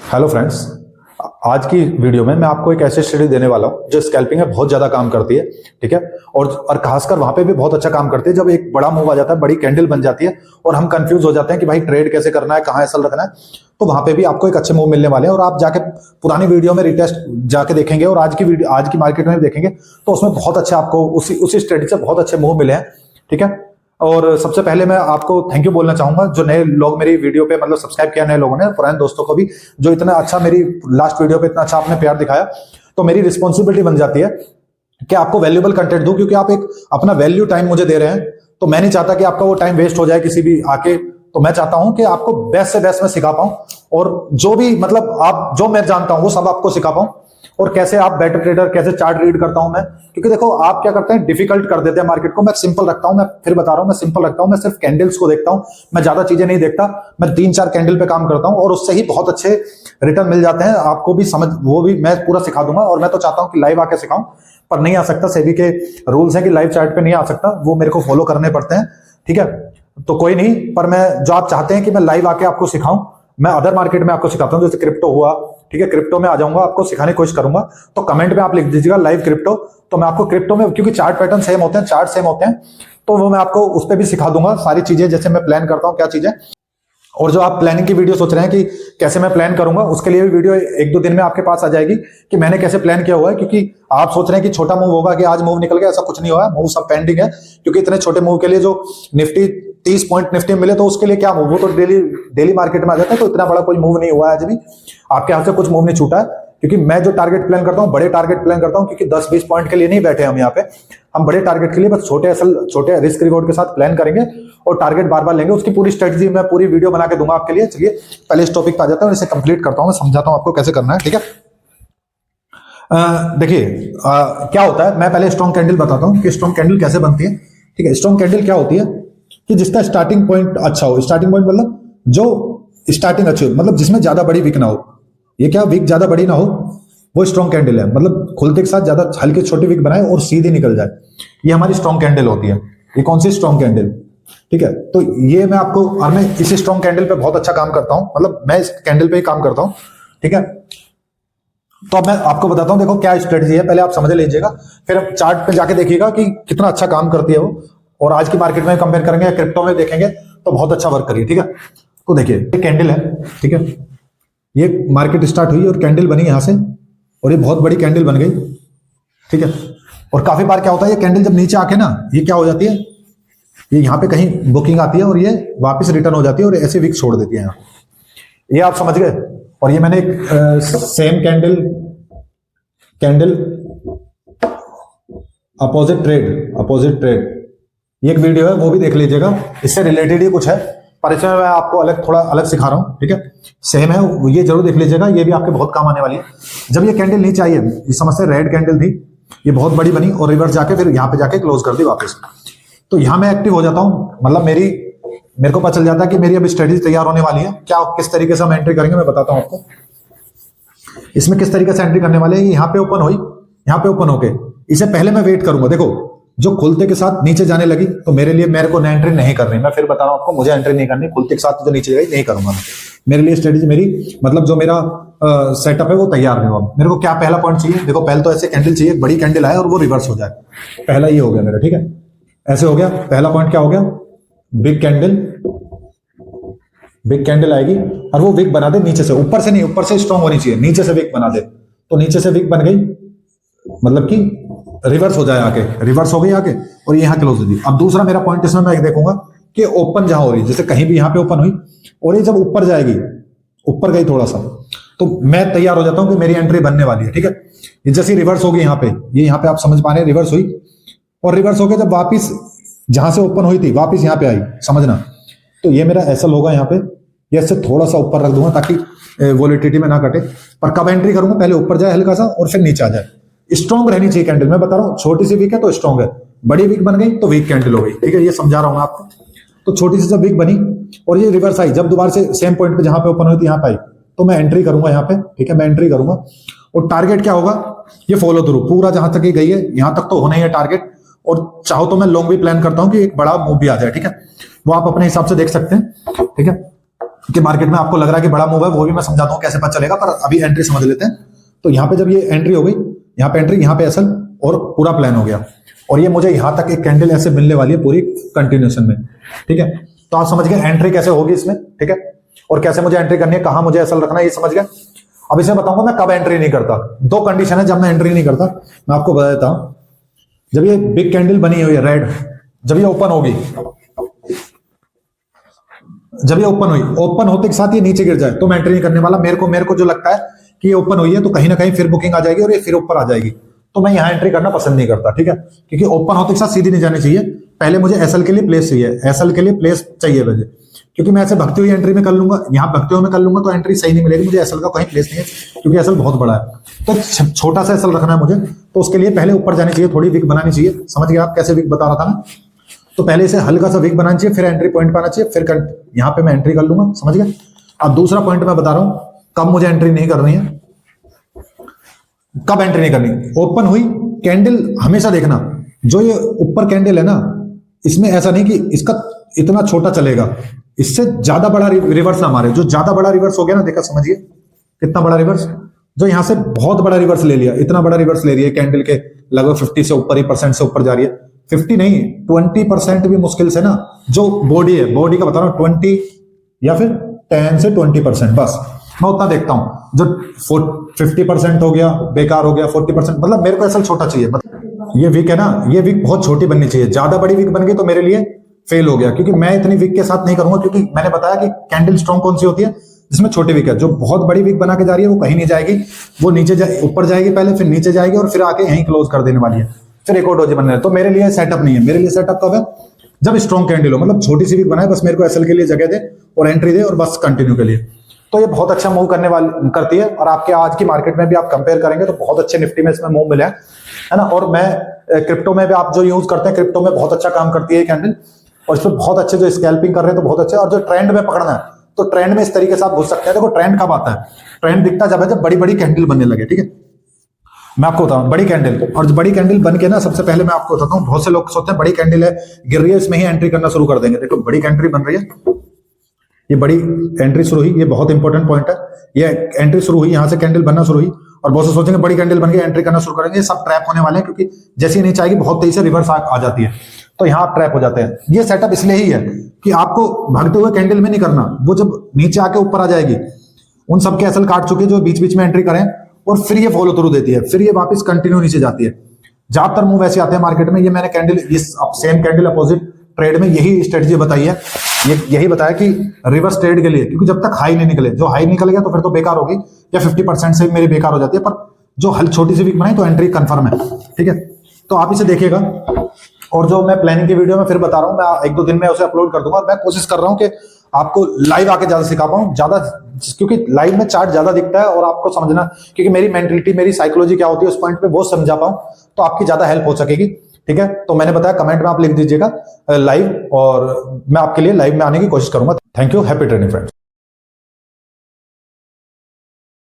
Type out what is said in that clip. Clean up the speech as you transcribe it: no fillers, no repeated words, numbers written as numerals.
Hello friends, आज की video में मैं आपको एक ऐसी स्टडी देने वाला हूं जो स्कैल्पिंग में बहुत ज्यादा काम करती है। ठीक है। और खासकर वहां पे भी बहुत अच्छा काम करती है जब एक बड़ा मूव आ जाता है, बड़ी कैंडल बन जाती है और हम कंफ्यूज हो जाते हैं कि भाई ट्रेड कैसे करना है, कहाँ एसल रखना है। तो वहां पे भी आपको एक अच्छे मूव मिलने वाले हैं और आप जाके पुरानी वीडियो में रिटेस्ट जाके देखेंगे और आज की मार्केट में भी देखेंगे तो उसमें बहुत अच्छे आपको उसी स्टडी से बहुत अच्छे मूव मिले हैं। ठीक है। और सबसे पहले मैं आपको थैंक यू बोलना चाहूंगा जो नए लोग मेरी वीडियो पे मतलब सब्सक्राइब किया, नए लोगों ने, पुराने दोस्तों को भी जो इतना अच्छा मेरी लास्ट वीडियो पे इतना अच्छा आपने प्यार दिखाया। तो मेरी रिस्पॉन्सिबिलिटी बन जाती है कि आपको वैल्यूएबल कंटेंट दूं, क्योंकि आप एक अपना वैल्यू टाइम मुझे दे रहे हैं। तो मैं नहीं चाहता कि आपका वो टाइम वेस्ट हो जाए किसी भी आके। तो मैं चाहता हूं कि आपको बेस्ट से बेस्ट मैं सिखा पाऊं और जो भी मतलब आप जो मैं जानता हूं वो सब आपको सिखा पाऊं। और कैसे आप बेटर ट्रेडर, कैसे चार्ट रीड करता हूं मैं, क्योंकि देखो आप क्या करते हैं, डिफिकल्ट कर देते हैं मार्केट को। मैं सिंपल रखता हूं, मैं फिर बता रहा हूं, मैं सिंपल रखता हूं। मैं सिर्फ कैंडल्स को देखता हूं, मैं ज्यादा चीजें नहीं देखता। मैं 3-4 कैंडल पे काम करता हूं और उससे ही बहुत अच्छे रिटर्न मिल जाते हैं। आपको भी समझ, वो भी मैं पूरा सिखा दूंगा। और मैं तो चाहता हूं कि लाइव आके सिखाऊं, पर नहीं आ सकता। सेबी के रूल्स हैं कि लाइव चार्ट पे नहीं आ सकता, वो मेरे को फॉलो करने पड़ते हैं। ठीक है। तो कोई नहीं, पर मैं जो आप चाहते हैं कि मैं लाइव आके आपको सिखाऊं, मैं अदर मार्केट में आपको सिखाता हूं, जैसे क्रिप्टो हुआ। ठीक है, क्रिप्टो में आ जाऊंगा, आपको सिखाने की कोशिश करूंगा। तो कमेंट में आप लिख दीजिएगा लाइव क्रिप्टो, तो मैं आपको क्रिप्टो में, क्योंकि चार्ट पैटर्न सेम होते हैं, चार्ट सेम होते हैं, तो वो मैं आपको उस पर भी सिखा दूंगा सारी चीजें, जैसे मैं प्लान करता हूं क्या चीजें। और जो आप प्लानिंग की वीडियो सोच रहे हैं कि कैसे मैं प्लान करूंगा, उसके लिए भी वीडियो 1-2 दिन में आपके पास आ जाएगी कि मैंने कैसे प्लान किया हुआ है। क्योंकि आप सोच रहे हैं कि छोटा मूव होगा, कि आज मूव निकल गया, ऐसा कुछ नहीं हुआ है। मूव सब पेंडिंग है, क्योंकि इतने छोटे मूव के लिए जो निफ्टी 30 पॉइंट निफ्टी मिले, तो उसके लिए क्या मूव, वो तो डेली मार्केट में आ जाता है। तो इतना बड़ा कोई मूव नहीं हुआ है आज भी, आपके हाथ से कुछ मूव नहीं छूटा है। क्योंकि मैं जो टारगेट प्लान करता हूं, बड़े टारगेट प्लान करता हूं, क्योंकि 10-20 पॉइंट के लिए नहीं बैठे हम यहाँ पे। हम बड़े टारगेट के लिए बस छोटे रिस्क रिवॉर्ड के साथ प्लान करेंगे और टारगेट बार बार लेंगे। उसकी पूरी स्ट्रेटजी मैं पूरी वीडियो बना के दूंगा आपके लिए। चलिए पहले इस टॉपिक पे आ जाता हूं, इसे कंप्लीट करता हूं, मैं समझाता हूं आपको कैसे करना है। ठीक है। देखिए क्या होता है, मैं पहले स्ट्रॉन्ग कैंडल बताता हूं कि स्ट्रॉन्ग कैंडल कैसे बनती है। ठीक है। स्ट्रॉन्ग कैंडल क्या होती है कि जिसका स्टार्टिंग पॉइंट अच्छा हो। स्टार्टिंग पॉइंट मतलब जो स्टार्टिंग अच्छी हो, मतलब जिसमें ज्यादा बड़ी विक ना हो। ये क्या, विक ज्यादा बड़ी ना हो, वो स्ट्रॉन्ग कैंडल है। मतलब खुलते के साथ ज्यादा हल्के छोटी विक बनाए और सीधी निकल जाए, ये हमारी स्ट्रॉन्ग कैंडल होती है। ये कौन सी स्ट्रॉन्ग कैंडल। ठीक है। तो ये मैं आपको, और मैं इस स्ट्रॉन्ग कैंडल पे बहुत अच्छा काम करता हूं, मतलब मैं इस कैंडल पे ही काम करता हूं। ठीक है। तो अब मैं आपको बताता हूं, देखो क्या स्ट्रेटजी है, पहले आप समझ लीजिएगा, फिर आप चार्ट पे जाके देखिएगा कि कितना अच्छा काम करती है वो। और आज की मार्केट में कंपेयर करेंगे, क्रिप्टो में देखेंगे तो बहुत अच्छा वर्क करिए। ठीक है। तो देखिए ये कैंडल है। ठीक है। ये मार्केट स्टार्ट हुई और कैंडल बनी यहां से, और ये बहुत बड़ी कैंडल बन गई। ठीक है। और काफी बार क्या होता है, ये कैंडल जब नीचे आके ना, ये क्या हो जाती है, ये यहाँ पे कहीं बुकिंग आती है और ये वापस रिटर्न हो जाती है और ऐसे विक छोड़ देती है यहाँ। ये आप समझ गए। और ये मैंने एक सेम कैंडल अपोजिट ट्रेड ये एक वीडियो है, वो भी देख लीजिएगा, इससे रिलेटेड ही कुछ है, पर इसमें मैं आपको थोड़ा अलग सिखा रहा हूं। ठीक है। सेम है, ये जरूर देख लीजिएगा, ये भी आपके बहुत काम आने वाली है। जब ये कैंडल नीचे आई है, ये समझते रेड कैंडल थी, ये बहुत बड़ी बनी और रिवर्स जाके फिर यहाँ पे जाके क्लोज कर दी वापस। तो यहां मैं एक्टिव हो जाता हूं, मतलब मेरे को पता चल जाता है कि मेरी अब स्ट्रेटजी तैयार होने वाली है। क्या, किस तरीके से हम एंट्री करेंगे मैं बताता हूं आपको। इसमें किस तरीके से एंट्री करने वाले हैं, यहाँ पे ओपन हुई, यहाँ पे ओपन होके इसे पहले मैं वेट करूंगा। देखो जो खुलते के साथ नीचे जाने लगी, तो मेरे को एंट्री नहीं करनी। मैं फिर बता रहा हूं आपको, मुझे एंट्री नहीं करनी, खुलते के साथ जो नीचे जाएगी नहीं करूंगा मैं। मेरे लिए स्ट्रेटजी, मेरी मतलब जो मेरा सेटअप है वो तैयार है। अब मेरे को क्या पहला पॉइंट चाहिए, देखो पहले तो ऐसे कैंडल चाहिए, बड़ी कैंडल आए और वो रिवर्स हो जाए। पहला ये हो गया मेरा। ठीक है। ऐसे हो गया, पहला पॉइंट क्या हो गया, बिग कैंडल आएगी और वो विक बना दे नीचे से, ऊपर से नहीं, ऊपर से स्ट्रॉन्ग होनी चाहिए, नीचे से विक बना दे। तो नीचे से विक बन गई, मतलब कि रिवर्स हो जाए आके, रिवर्स हो गई आके और यहाँ क्लोज हो गई। अब दूसरा मेरा पॉइंट इसमें मैं देखूंगा कि ओपन जहां हो रही है, जैसे कहीं भी यहाँ पे ओपन हुई और ये जब ऊपर जाएगी, ऊपर गई थोड़ा सा, तो मैं तैयार हो जाता हूं कि मेरी एंट्री बनने वाली है। ठीक है। ये जैसे रिवर्स होगी यहाँ पे, ये यहाँ पे आप समझ पा रहे हैं, रिवर्स हुई और रिवर्स होकर जब वापिस जहां से ओपन हुई थी वापिस यहाँ पे आई, समझना। तो ये मेरा एसएल होगा यहाँ पे, ये इससे थोड़ा सा ऊपर रख दूंगा ताकि वोलेटिलिटी में ना कटे। पर कब एंट्री करूंगा, पहले ऊपर जाए हल्का सा और फिर नीचे आ जाए। स्ट्रॉन्ग रहनी चाहिए कैंडल, मैं बता रहा हूँ, छोटी सी वीक है तो स्ट्रॉन्ग है, बड़ी वीक बन गई तो वीक कैंडल हो गई। ठीक है, ये समझा रहा हूं आपको। तो छोटी सी जब वीक बनी और ये रिवर्स आई, जब दोबारा से सेम पॉइंट पे जहां पे ओपन हुई थी यहाँ पे आई, तो मैं एंट्री करूंगा यहाँ पे। ठीक है, मैं एंट्री करूंगा और टारगेट क्या होगा, ये फॉलो थ्रू पूरा जहां तक ये गई है, यहां तक तो होना ही है टारगेट। और चाहो तो मैं लॉन्ग भी प्लान करता हूं कि एक बड़ा मूव भी आ जाए। ठीक है, वो आप अपने हिसाब से देख सकते हैं। ठीक है, कि मार्केट में आपको लग रहा है कि बड़ा मूव है, वो भी मैं समझाता हूँ कैसे पता चलेगा, पर अभी एंट्री समझ लेते हैं। तो यहाँ पे जब ये एंट्री हो गई, यहाँ पे एंट्री, यहाँ पे एसएल और पूरा प्लान हो गया, और ये मुझे यहाँ तक एक कैंडल ऐसे मिलने वाली है पूरी कंटिन्यूएशन में, ठीक है। तो आप समझ गए एंट्री कैसे होगी इसमें, ठीक है, और कैसे मुझे एंट्री करनी है, कहां मुझे एसएल रखना है, ये समझ गए। अब इसे बताऊंगा मैं कब एंट्री नहीं करता। दो कंडीशन है जब मैं एंट्री नहीं करता, मैं आपको बता देता हूं। जब ये बिग कैंडल बनी हुई है रेड, जब ये ओपन होगी, जब ये ओपन हुई, ओपन होते के साथ ये नीचे गिर जाए तो मैं एंट्री नहीं करने वाला। मेरे को जो लगता है कि ये ओपन हुई है तो कहीं ना कहीं फिर बुकिंग आ जाएगी और ये फिर ऊपर आ जाएगी, तो मैं यहां एंट्री करना पसंद नहीं करता, ठीक है। क्योंकि ओपन होते के साथ सीधी नहीं जानी चाहिए, पहले मुझे एसएल के लिए प्लेस चाहिए, एसएल के लिए प्लेस चाहिए मुझे, क्योंकि मैं ऐसे भगते हुए एंट्री में कर लूंगा, यहां भगते हुए में कर लूंगा तो एंट्री सही नहीं मिलेगी, मुझे एसएल का कहीं प्लेस नहीं है, क्योंकि एसएल बहुत बड़ा है। तो छोटा सा एसएल रखना है मुझे, तो उसके लिए पहले ऊपर जानी चाहिए, थोड़ी वीक बनानी चाहिए। समझ गए आप कैसे वीक बता रहा था ना। तो पहले इसे हल्का सा वीक बनाना चाहिए, फिर एंट्री पॉइंट पाना चाहिए, फिर यहां पे मैं एंट्री कर लूंगा। समझ गए। अब दूसरा पॉइंट मैं बता रहा हूं कब मुझे एंट्री नहीं करनी है, कब एंट्री नहीं करनी। ओपन हुई कैंडल हमेशा देखना, जो ये ऊपर कैंडल है ना, इसमें ऐसा नहीं कि इसका इतना छोटा चलेगा, इससे ज्यादा बड़ा रिवर्स ना मारे। जो ज्यादा बड़ा रिवर्स हो गया ना, देखा समझिए कितना बड़ा रिवर्स, जो यहां से बहुत बड़ा रिवर्स ले लिया, इतना बड़ा रिवर्स ले लिया कैंडल के लगभग 50 से ऊपर ही परसेंट से ऊपर जा रही है, 50 नहीं 20% भी मुश्किल से ना। जो बॉडी है, बॉडी का बता रहा हूं 20 या फिर 10 से 20%, बस मैं उतना देखता हूं। जो 50% हो गया बेकार हो गया, 40%, मतलब मेरे को ऐसा छोटा चाहिए। मतलब ये वीक है ना, ये वीक बहुत छोटी बननी चाहिए, ज्यादा बड़ी वीक बन गई तो मेरे लिए फेल हो गया, क्योंकि मैं इतनी वीक के साथ नहीं करूंगा। क्योंकि मैंने बताया कि कैंडल स्ट्रॉन्ग कौन सी होती है, जिसमें छोटी वीक है। जो बहुत बड़ी वीक बना के जा रही है वो कहीं नहीं जाएगी, वो नीचे ऊपर जाएगी पहले, फिर नीचे जाएगी और फिर आके यहीं क्लोज कर देने वाली है, फिर एक और डोजी बनने है। तो मेरे लिए सेटअप नहीं है, मेरे लिए सेटअप कब है, जब स्ट्रॉन्ग कैंडल हो, मतलब छोटी सी वीक बनाए, बस मेरे को एसएल के लिए जगह दे और एंट्री दे और बस कंटिन्यू के लिए। तो ये बहुत अच्छा मूव करने वाली करती है, और आपके आज की मार्केट में भी आप कंपेयर करेंगे तो बहुत अच्छे निफ्टी में इसमें मूव मिला है ना। और मैं क्रिप्टो में भी, आप जो यूज करते हैं क्रिप्टो में, बहुत अच्छा काम करती है कैंडल, और इसमें बहुत अच्छे जो स्कैल्पिंग कर रहे हैं तो बहुत अच्छे। और जो ट्रेंड में पकड़ना है तो ट्रेंड में इस तरीके से आप घुस सकते हैं। देखो ट्रेंड कब आता है, ट्रेंड दिखता जब है, जब बड़ी बड़ी कैंडल बनने लगे, ठीक है। मैं आपको बताऊं बड़ी कैंडल, और बड़ी कैंडल बन के ना, सबसे पहले मैं आपको बताता हूं, बहुत से लोग सोचते हैं बड़ी कैंडल है गिर रही है इसमें ही एंट्री करना शुरू कर देंगे। देखो बड़ी कैंडल बन रही है, ये बड़ी एंट्री शुरू हुई, ये बहुत इंपॉर्टेंट पॉइंट है। ये एंट्री शुरू हुई, यहां से कैंडल बनना शुरू हुई, और बहुत से सोचेंगे बड़ी कैंडल बन गई एंट्री करना शुरू करेंगे। ये सब ट्रैप होने वाले हैं, क्योंकि जैसे ही नीचे आएगी बहुत तेजी से रिवर्स आ जाती है, तो यहां आप ट्रैप हो जाते हैं। ये सेटअप इसलिए ही है कि आपको भागते हुए कैंडल में नहीं करना, वो जब नीचे आके ऊपर आ जाएगी, उन सबके एसएल काट चुके जो बीच बीच में एंट्री करें, और फिर ये फॉलो थ्रू देती है, फिर ये वापस कंटिन्यू नीचे जाती है। ज्यादातर मूव ऐसे आते हैं मार्केट में। ये मैंने कैंडल, इस सेम कैंडल अपोजिट ट्रेड में यही स्ट्रेटजी बताई है, यही बताया कि रिवर्स ट्रेड के लिए, क्योंकि जब तक हाई नहीं निकले, जो हाई निकल गया तो फिर तो बेकार होगी, या 50% से मेरी बेकार हो जाती है। पर जो हल छोटी सी वीक बनाई तो एंट्री कंफर्म है, ठीक है। तो आप इसे देखिएगा, और जो मैं प्लानिंग की वीडियो में फिर बता रहा हूं, मैं 1-2 दिन में उसे अपलोड कर दूंगा। मैं कोशिश कर रहा हूं कि आपको लाइव आके ज्यादा सिखा पाऊं, ज्यादा, क्योंकि लाइव में चार्ट ज्यादा दिखता है, और आपको समझना, क्योंकि मेरी मेंटलिटी, मेरी साइकोलॉजी क्या होती है उस पॉइंट पे वो समझा पाऊं, तो आपकी ज्यादा हेल्प हो सकेगी, ठीक है। तो मैंने बताया कमेंट में आप लिख दीजिएगा लाइव, और मैं आपके लिए लाइव में आने की कोशिश करूंगा। Thank you, happy trading friends.